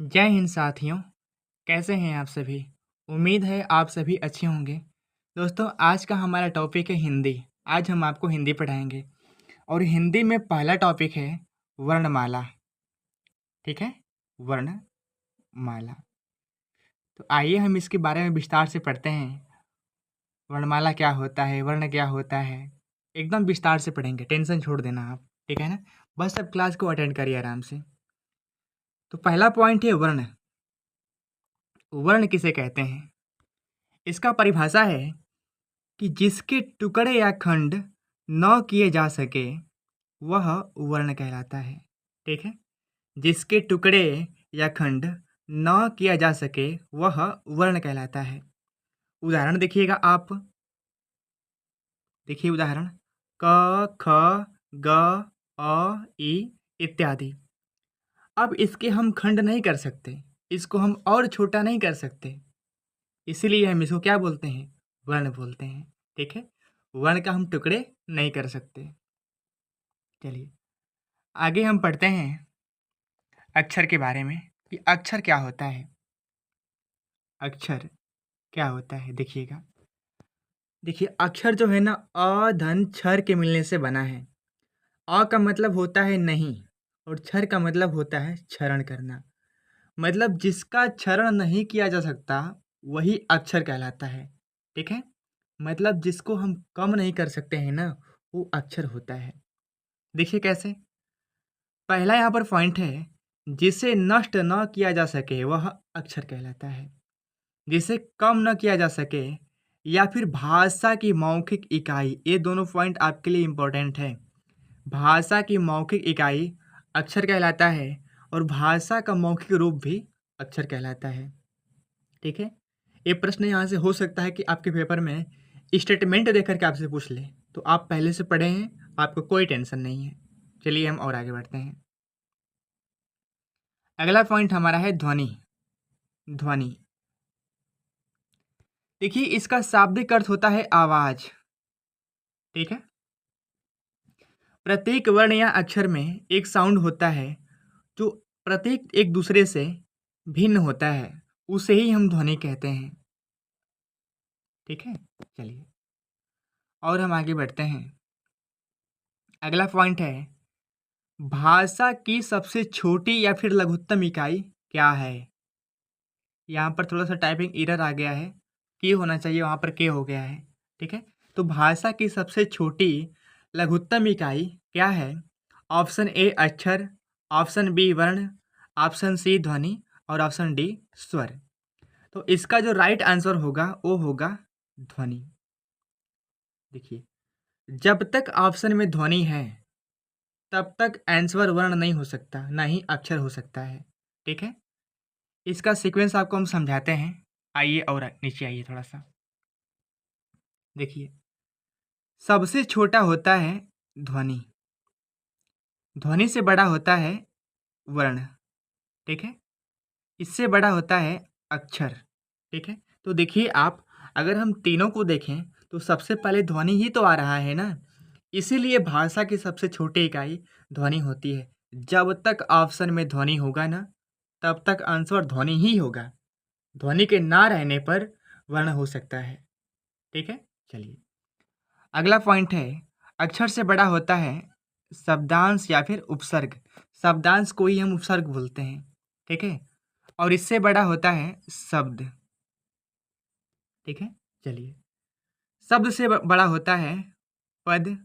जय हिंद साथियों, कैसे हैं आप सभी? उम्मीद है आप सभी अच्छे होंगे। दोस्तों, आज का हमारा टॉपिक है हिंदी। आज हम आपको हिंदी पढ़ाएंगे और हिंदी में पहला टॉपिक है वर्णमाला। ठीक है, वर्णमाला। तो आइए हम इसके बारे में विस्तार से पढ़ते हैं। वर्णमाला क्या होता है, वर्ण क्या होता है, एकदम विस्तार से पढ़ेंगे। टेंशन छोड़ देना आप, ठीक है ना? बस अब क्लास को अटेंड करिए आराम से। तो पहला पॉइंट है वर्ण। वर्ण किसे कहते हैं? इसका परिभाषा है कि जिसके टुकड़े या खंड न किए जा सके वह वर्ण कहलाता है। ठीक है, जिसके टुकड़े या खंड न किया जा सके वह वर्ण कहलाता है। उदाहरण देखिएगा आप। देखिए उदाहरण, क ख ग अ ई इत्यादि। अब इसके हम खंड नहीं कर सकते, इसको हम और छोटा नहीं कर सकते, इसीलिए हम इसको क्या बोलते हैं? वर्ण बोलते हैं। ठीक है, वर्ण का हम टुकड़े नहीं कर सकते। चलिए आगे हम पढ़ते हैं अक्षर के बारे में कि अक्षर क्या होता है। अक्षर क्या होता है देखिएगा। देखिए अक्षर जो है ना, अ धन क्षर के मिलने से बना है। अ का मतलब होता है नहीं और क्षर का मतलब होता है क्षरण करना। मतलब जिसका क्षरण नहीं किया जा सकता वही अक्षर कहलाता है। ठीक है, मतलब जिसको हम कम नहीं कर सकते हैं ना, वो अक्षर होता है। देखिए कैसे। पहला यहाँ पर पॉइंट है, जिसे नष्ट न किया जा सके वह अक्षर कहलाता है। जिसे कम न किया जा सके या फिर भाषा की मौखिक इकाई, ये दोनों पॉइंट आपके लिए इम्पोर्टेंट है। भाषा की मौखिक इकाई अक्षर कहलाता है और भाषा का मौखिक रूप भी अक्षर कहलाता है। ठीक है, ये प्रश्न यहाँ से हो सकता है कि आपके पेपर में स्टेटमेंट देकर के आपसे पूछ ले, तो आप पहले से पढ़े हैं, आपको कोई टेंशन नहीं है। चलिए हम और आगे बढ़ते हैं। अगला पॉइंट हमारा है ध्वनि। ध्वनि, देखिए इसका शाब्दिक अर्थ होता है आवाज। ठीक है, प्रत्येक वर्ण या अक्षर में एक साउंड होता है जो प्रत्येक एक दूसरे से भिन्न होता है, उसे ही हम ध्वनि कहते हैं। ठीक है, चलिए और हम आगे बढ़ते हैं। अगला पॉइंट है भाषा की सबसे छोटी या फिर लघुत्तम इकाई क्या है। यहाँ पर थोड़ा सा टाइपिंग एरर आ गया है, के होना चाहिए, वहाँ पर के हो गया है। ठीक है, तो भाषा की सबसे छोटी लघुत्तम इकाई क्या है? ऑप्शन ए अक्षर, ऑप्शन बी वर्ण, ऑप्शन सी ध्वनि और ऑप्शन डी स्वर। तो इसका जो राइट आंसर होगा वो होगा ध्वनि। देखिए, जब तक ऑप्शन में ध्वनि है तब तक आंसर वर्ण नहीं हो सकता, ना ही अक्षर हो सकता है। ठीक है, इसका सीक्वेंस आपको हम समझाते हैं। आइए और नीचे आइए थोड़ा सा। देखिए, सबसे छोटा होता है ध्वनि, ध्वनि से बड़ा होता है वर्ण। ठीक है, इससे बड़ा होता है अक्षर। ठीक है, तो देखिए आप, अगर हम तीनों को देखें तो सबसे पहले ध्वनि ही तो आ रहा है ना, इसीलिए भाषा की सबसे छोटी इकाई ध्वनि होती है। जब तक ऑप्शन में ध्वनि होगा ना, तब तक आंसर ध्वनि ही होगा। ध्वनि के ना रहने पर वर्ण हो सकता है। ठीक है, चलिए अगला पॉइंट है अक्षर से बड़ा होता है शब्दांश या फिर उपसर्ग। शब्दांश को ही हम उपसर्ग बोलते हैं। ठीक है, और इससे बड़ा होता है शब्द। ठीक है, चलिए शब्द से बड़ा होता है पद,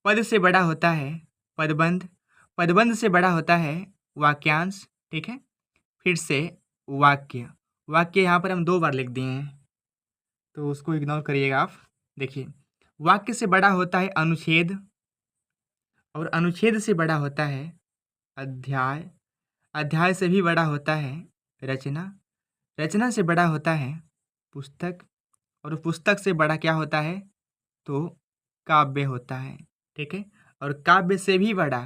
पद से बड़ा होता है पदबंध, पदबंध से बड़ा होता है वाक्यांश। ठीक है, फिर से वाक्य। वाक्य यहाँ पर हम 2 बार लिख दिए हैं, तो उसको इग्नोर करिएगा आप। देखिए, वाक्य से बड़ा होता है अनुच्छेद और अनुच्छेद से बड़ा होता है अध्याय, अध्याय से भी बड़ा होता है रचना, रचना से बड़ा होता है पुस्तक और पुस्तक से बड़ा क्या होता है? तो काव्य होता है। ठीक है, और काव्य से भी बड़ा,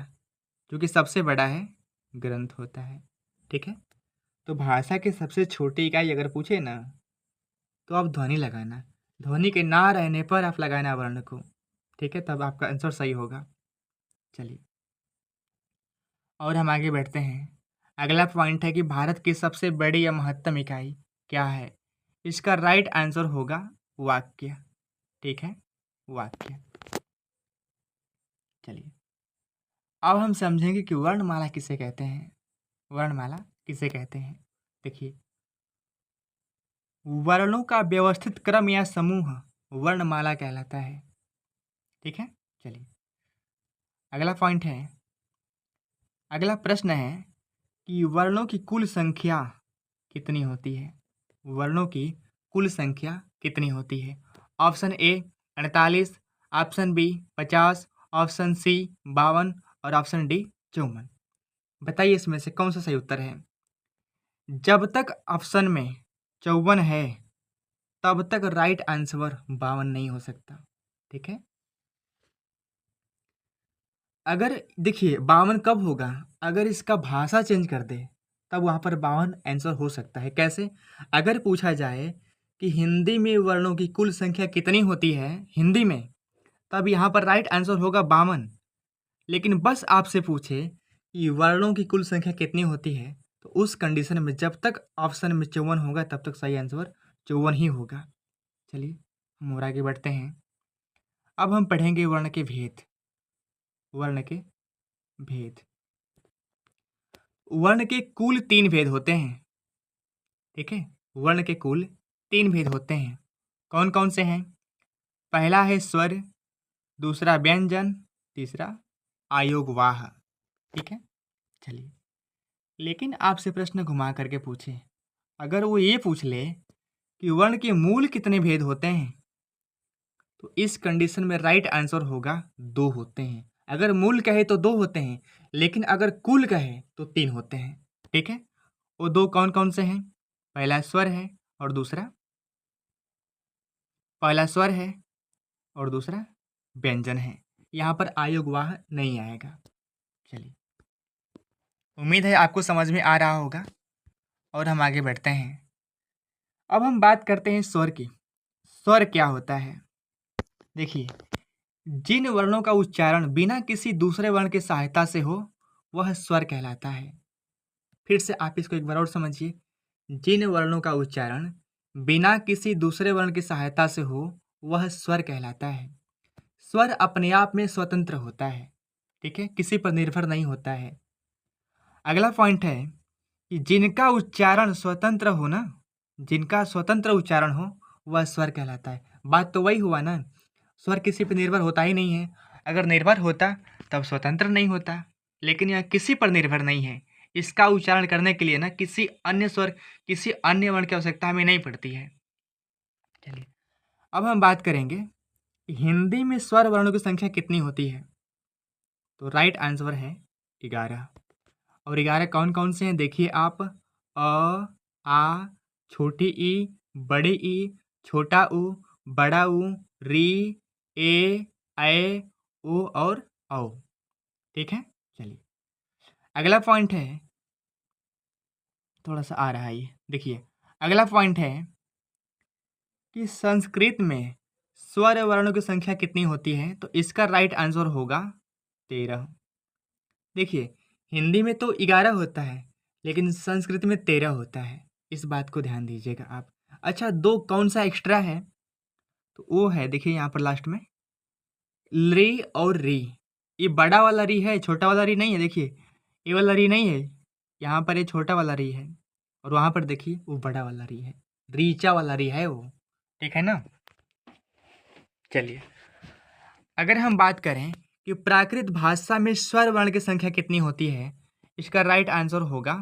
जो कि सबसे बड़ा है, ग्रंथ होता है। ठीक है, तो भाषा की सबसे छोटी इकाई अगर पूछे ना, तो आप ध्वनि लगाना, ध्वनि के ना रहने पर आप लगाना वर्ण को। ठीक है, तब आपका आंसर सही होगा। चलिए और हम आगे बढ़ते हैं। अगला पॉइंट है कि भारत की सबसे बड़ी या महत्तम इकाई क्या है? इसका राइट आंसर होगा वाक्य। ठीक है, वाक्य। चलिए, अब हम समझेंगे कि वर्णमाला किसे कहते हैं। वर्णमाला किसे कहते हैं? देखिए, वर्णों का व्यवस्थित क्रम या समूह वर्णमाला कहलाता है। ठीक है, चलिए अगला पॉइंट है, अगला प्रश्न है कि वर्णों की कुल संख्या कितनी होती है? वर्णों की कुल संख्या कितनी होती है? Option A 48, option B 50, option C 52 और ऑप्शन डी 54। बताइए इसमें से कौन सा सही उत्तर है? जब तक ऑप्शन में 54 है तब तक राइट आंसर 52 नहीं हो सकता। ठीक है, अगर देखिए 52 कब होगा? अगर इसका भाषा चेंज कर दे तब वहाँ पर 52 आंसर हो सकता है। कैसे? अगर पूछा जाए कि हिंदी में वर्णों की कुल संख्या कितनी होती है हिंदी में, तब यहाँ पर राइट आंसर होगा 52। लेकिन बस आपसे पूछे कि वर्णों की कुल संख्या कितनी होती है, तो उस कंडीशन में जब तक ऑप्शन में 54 होगा तब तक सही आंसर 54 ही होगा। चलिए हम और आगे बढ़ते हैं। अब हम पढ़ेंगे वर्ण के भेद। वर्ण के भेद, वर्ण के कुल 3 भेद होते हैं। ठीक है, वर्ण के कुल 3 भेद होते हैं। कौन कौन से हैं? पहला है स्वर, दूसरा व्यंजन, तीसरा आयोगवाह। ठीक है, चलिए, लेकिन आपसे प्रश्न घुमा करके पूछे, अगर वो ये पूछ ले कि वर्ण के मूल कितने भेद होते हैं, तो इस कंडीशन में राइट आंसर होगा 2 होते हैं। अगर मूल कहे तो 2 होते हैं, लेकिन अगर कुल कहे तो 3 होते हैं। ठीक है, वो 2 कौन कौन से हैं? पहला स्वर है और दूसरा, पहला स्वर है और दूसरा व्यंजन है। यहाँ पर आयोगवाह नहीं आएगा। चलिए, उम्मीद है आपको समझ में आ रहा होगा और हम आगे बढ़ते हैं। अब हम बात करते हैं स्वर की। स्वर क्या होता है? देखिए, जिन वर्णों का उच्चारण बिना किसी दूसरे वर्ण की सहायता से हो वह स्वर कहलाता है। फिर से आप इसको एक बार और समझिए। जिन वर्णों का उच्चारण बिना किसी दूसरे वर्ण की सहायता से हो वह स्वर कहलाता है। स्वर अपने आप में स्वतंत्र होता है। ठीक है, किसी पर निर्भर नहीं होता है। अगला पॉइंट है कि जिनका उच्चारण स्वतंत्र हो ना, जिनका स्वतंत्र उच्चारण हो वह स्वर कहलाता है। बात तो वही हुआ ना, स्वर किसी पर निर्भर होता ही नहीं है। अगर निर्भर होता तब स्वतंत्र नहीं होता, लेकिन यह किसी पर निर्भर नहीं है। इसका उच्चारण करने के लिए ना किसी अन्य स्वर, किसी अन्य वर्ण की आवश्यकता हमें नहीं पड़ती है। चलिए, अब हम बात करेंगे कि हिंदी में स्वर वर्णों की संख्या कितनी होती है। तो राइट आंसर है 11। और 11 कौन कौन से हैं? देखिए आप, अ, आ, छोटी ई, बड़ी ई, छोटा ऊ, बड़ा ऊ, री, ए, ऐ, ओ और औ। ठीक है, चलिए अगला पॉइंट है, थोड़ा सा आ रहा है ये, देखिए अगला पॉइंट है कि संस्कृत में स्वर वर्णों की संख्या कितनी होती है। तो इसका राइट आंसर होगा 13। देखिए, हिंदी में तो 11 होता है, लेकिन संस्कृत में 13 होता है। इस बात को ध्यान दीजिएगा आप। अच्छा, 2 कौन सा एक्स्ट्रा है? तो वो है, देखिए यहाँ पर लास्ट में री और री। ये बड़ा वाला री है, छोटा वाला री नहीं है। देखिए ये वाला री नहीं है, यहाँ पर ये छोटा वाला री है, और वहाँ पर देखिए वो बड़ा वाला री है, रीचा वाला री है वो। ठीक है ना। चलिए, अगर हम बात करें कि प्राकृत भाषा में स्वर वर्ण की संख्या कितनी होती है, इसका राइट आंसर होगा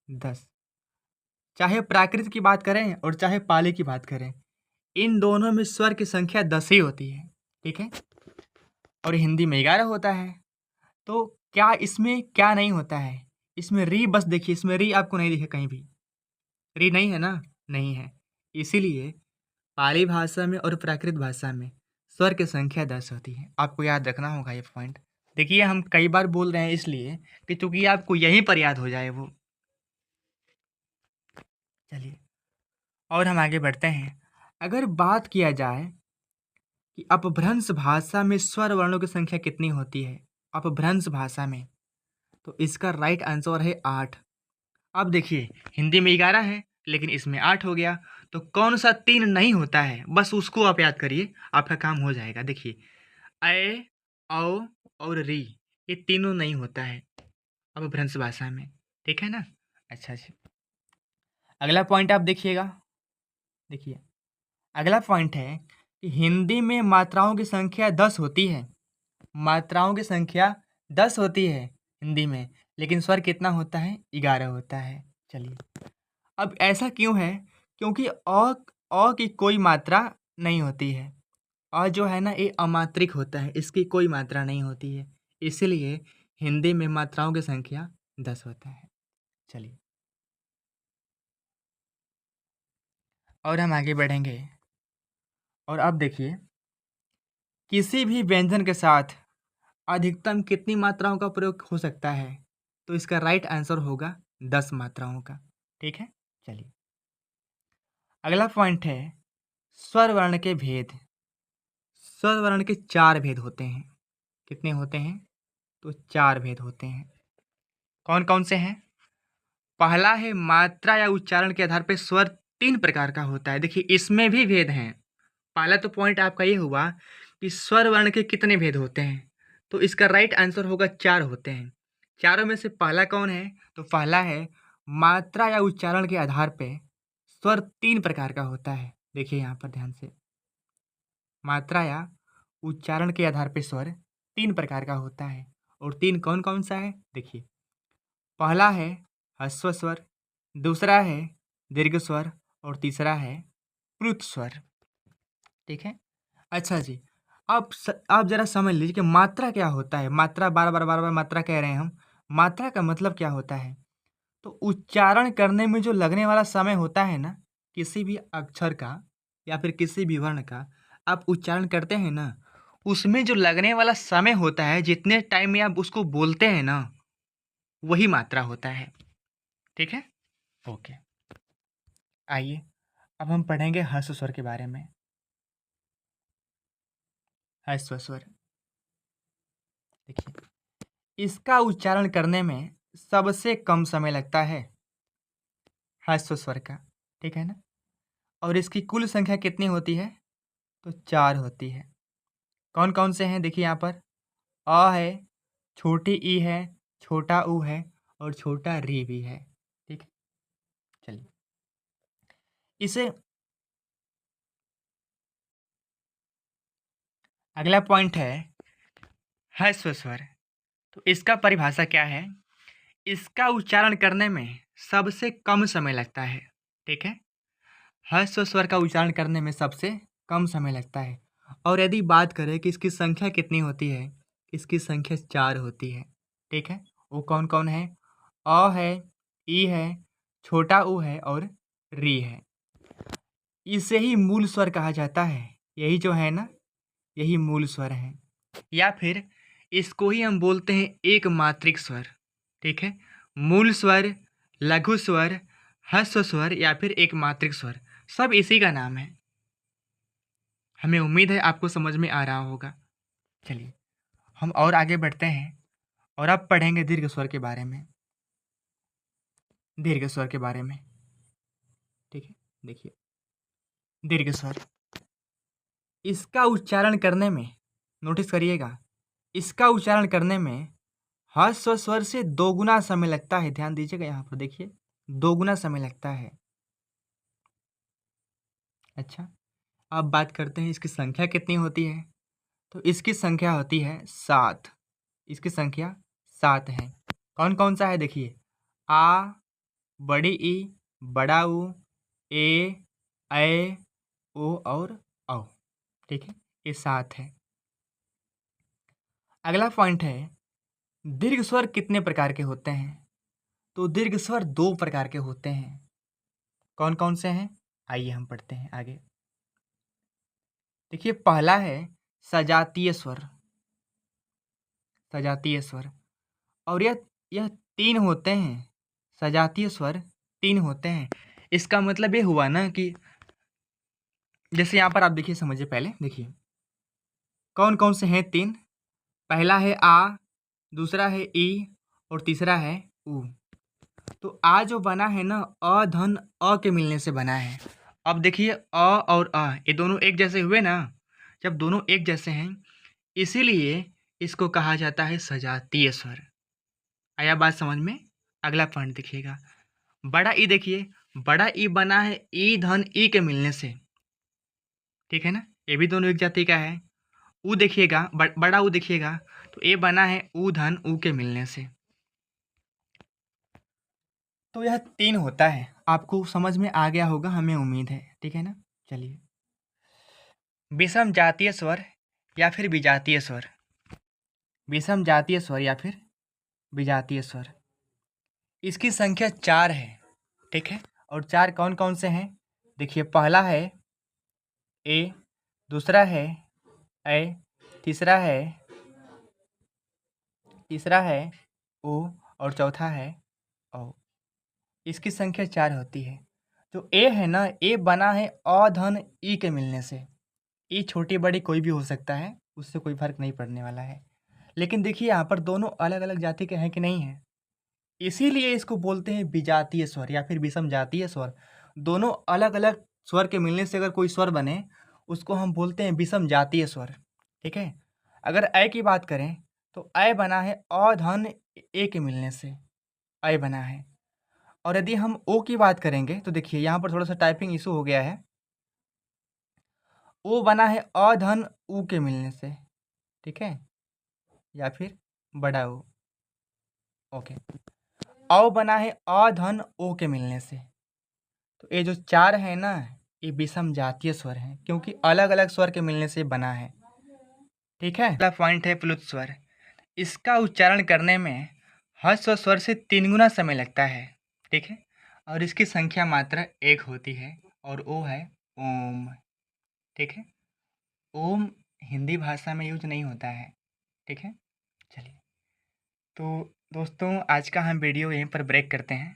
10। चाहे प्राकृत की बात करें और चाहे पाली की बात करें, इन दोनों में स्वर की संख्या 10 ही होती है। ठीक है, और हिंदी में 11 होता है। तो क्या इसमें क्या नहीं होता है? इसमें री, बस देखिए इसमें री आपको नहीं दिखे कहीं भी, री नहीं है ना, नहीं है। इसीलिए पाली भाषा में और प्राकृत भाषा में स्वर की संख्या 10 होती है। आपको याद रखना होगा ये पॉइंट। देखिए हम कई बार बोल रहे हैं इसलिए कि चूंकि आपको यहीं पर याद हो जाए वो। चलिए, और हम आगे बढ़ते हैं। अगर बात किया जाए कि अपभ्रंश भाषा में स्वर वर्णों की संख्या कितनी होती है, अपभ्रंश भाषा में, तो इसका राइट आंसर है 8। अब देखिए हिंदी में 11 है लेकिन इसमें 8 हो गया, तो कौन सा 3 नहीं होता है, बस उसको आप याद करिए, आपका काम हो जाएगा। देखिए अ, औ और री, ये तीनों नहीं होता है अपभ्रंश भाषा में, ठीक है ना। अच्छा जी, अगला पॉइंट आप देखिएगा। देखिए अगला पॉइंट है कि हिंदी में मात्राओं की संख्या 10 होती है। मात्राओं की संख्या 10 होती है हिंदी में, लेकिन स्वर कितना होता है, 11 होता है। चलिए, अब ऐसा क्यों है? क्योंकि अ की कोई मात्रा नहीं होती है। जो है ना, ये अमात्रिक होता है, इसकी कोई मात्रा नहीं होती है, इसलिए हिंदी में मात्राओं की संख्या 10 होता है। चलिए, और हम आगे बढ़ेंगे। और अब देखिए, किसी भी व्यंजन के साथ अधिकतम कितनी मात्राओं का प्रयोग हो सकता है? तो इसका राइट आंसर होगा 10 मात्राओं का। ठीक है, चलिए, अगला पॉइंट है स्वर वर्ण के भेद। स्वर वर्ण के 4 भेद होते हैं। कितने होते हैं? तो 4 भेद होते हैं। कौन कौन से हैं? पहला है मात्रा या उच्चारण के आधार पर स्वर 3 प्रकार का होता है। देखिए इसमें भी भेद हैं। पहला तो पॉइंट आपका ये हुआ कि स्वर वर्ण के कितने भेद होते हैं, तो इसका राइट आंसर होगा 4 होते हैं। चारों में से पहला कौन है? तो पहला है मात्रा या उच्चारण के आधार पे स्वर 3 प्रकार का होता है। देखिए यहाँ पर ध्यान से, मात्रा या उच्चारण के आधार पे स्वर 3 प्रकार का होता है। और 3 कौन कौन सा है? देखिए, पहला है ह्रस्व स्वर, दूसरा है दीर्घ स्वर और तीसरा है प्लुत स्वर। ठीक है, अच्छा जी, आप ज़रा समझ लीजिए कि मात्रा क्या होता है। मात्रा बार बार मात्रा कह रहे हैं हम। मात्रा का मतलब क्या होता है? तो उच्चारण करने में जो लगने वाला समय होता है ना, किसी भी अक्षर का या फिर किसी भी वर्ण का आप उच्चारण करते हैं ना, उसमें जो लगने वाला समय होता है, जितने टाइम में आप उसको बोलते हैं ना, वही मात्रा होता है। ठीक है, ओके। आइए अब हम पढ़ेंगे ह्रस्व स्वर के बारे में। ह्रस्व स्वर, देखिए, इसका उच्चारण करने में सबसे कम समय लगता है ह्रस्व स्वर का। ठीक है ना, और इसकी कुल संख्या कितनी होती है? तो 4 होती है। कौन कौन से हैं? देखिए यहाँ पर अ है, छोटी ई है, छोटा ऊ है और छोटा री भी है। ठीक है, चलिए, इसे अगला पॉइंट है ह्रस्व स्वर। तो इसका परिभाषा क्या है? इसका उच्चारण करने में सबसे कम समय लगता है। ठीक है, ह्रस्व स्वर का उच्चारण करने में सबसे कम समय लगता है। और यदि बात करें कि इसकी संख्या कितनी होती है, इसकी संख्या 4 होती है। ठीक है, वो कौन कौन है? अ है, ई है, छोटा ऊ है और री है। इसे ही मूल स्वर कहा जाता है। यही जो है ना, यही मूल स्वर है, या फिर इसको ही हम बोलते हैं एक मात्रिक स्वर। ठीक है, मूल स्वर, लघु स्वर, ह्रस्व स्वर या फिर एक मात्रिक स्वर, सब इसी का नाम है। हमें उम्मीद है आपको समझ में आ रहा होगा। चलिए, हम और आगे बढ़ते हैं और अब पढ़ेंगे दीर्घ स्वर के बारे में। दीर्घ स्वर के बारे में, ठीक है, देखिए, दीर्घ स्वर, इसका उच्चारण करने में, नोटिस करिएगा, इसका उच्चारण करने में ह्रस्व स्वर से 2 गुना समय लगता है। ध्यान दीजिएगा, यहाँ पर देखिए 2 गुना समय लगता है। अच्छा, अब बात करते हैं इसकी संख्या कितनी होती है। तो इसकी संख्या होती है 7। इसकी संख्या 7 है। कौन कौन सा है? देखिए, आ, बड़ी ई, बड़ा ऊ, ए, ऐ, ओ और औ। ठीक है, ये 7 है। अगला पॉइंट है दीर्घ स्वर कितने प्रकार के होते हैं? तो दीर्घ स्वर 2 प्रकार के होते हैं। कौन कौन से हैं? आइए हम पढ़ते हैं आगे। देखिए, पहला है सजातीय स्वर। सजातीय स्वर, और यह 3 होते हैं। सजातीय स्वर 3 होते हैं। इसका मतलब ये हुआ ना कि जैसे यहाँ पर आप देखिए, समझिए, पहले देखिए कौन कौन से हैं 3। पहला है आ, दूसरा है ई और तीसरा है ऊ। तो आ जो बना है ना, अ धन अ के मिलने से बना है। अब देखिए अ और अ ये दोनों एक जैसे हुए ना, जब दोनों एक जैसे हैं इसीलिए इसको कहा जाता है सजातीय स्वर। आया बात समझ में? अगला पॉइंट देखिएगा, बड़ा ई देखिए, बड़ा ई बना है ई धन ई के मिलने से, ठीक है ना? ये भी दोनों एक जाति का है। ऊ देखिएगा, बड़ा ऊ देखिएगा, तो ये बना है ऊ धन ऊ के मिलने से। तो यह 3 होता है, आपको समझ में आ गया होगा, हमें उम्मीद है, ठीक है ना? चलिए, विषम जातीय स्वर या फिर विजातीय स्वर, विषम जातीय स्वर या फिर विजातीय स्वर, इसकी संख्या 4 है, ठीक है? और 4 कौन-कौन से हैं? देखिए, पहला है ए, दूसरा है ऐ, तीसरा है ओ और चौथा है औ। इसकी संख्या 4 होती है। जो ए है ना, ए बना है अ धन ई के मिलने से। ई छोटी-बड़ी कोई भी हो सकता है, उससे कोई फ़र्क नहीं पड़ने वाला है। लेकिन देखिए यहाँ पर दोनों अलग-अलग जाति के हैं कि नहीं हैं? इसीलिए इसको बोलते हैं विजातीय स्वर या फिर विषम जातीय स्वर। दोनों अलग-अलग स्वर के मिलने से अगर कोई स्वर बने, उसको हम बोलते हैं विषम जातीय स्वर, ठीक है? अगर ऐ की बात करें, तो ऐ बना है अ धन ए के मिलने से, ऐ बना है। और यदि हम ओ की बात करेंगे, तो देखिए यहाँ पर थोड़ा-सा टाइपिंग इश्यू हो गया है। ओ बना है अ धन उ के मिलने से, ठीक है? या फिर बड़ा ओ, ओके। औ बना है अ धन ओ के मिलने से। तो ये जो 4 है ना, ये विषम जातीय स्वर हैं, क्योंकि अलग-अलग स्वर के मिलने से बना है, ठीक है? अगला पॉइंट है प्लुत स्वर। इसका उच्चारण करने में ह्रस्व स्वर से 3 गुना समय लगता है, ठीक है? और इसकी संख्या मात्र 1 होती है और वो है ओम, ठीक है? ओम हिंदी भाषा में यूज नहीं होता है, ठीक है? चलिए, तो दोस्तों आज का हम वीडियो यहीं पर ब्रेक करते हैं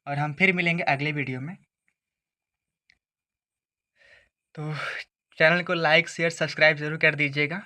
और हम फिर मिलेंगे अगले वीडियो में। तो चैनल को लाइक, शेयर, सब्सक्राइब ज़रूर कर दीजिएगा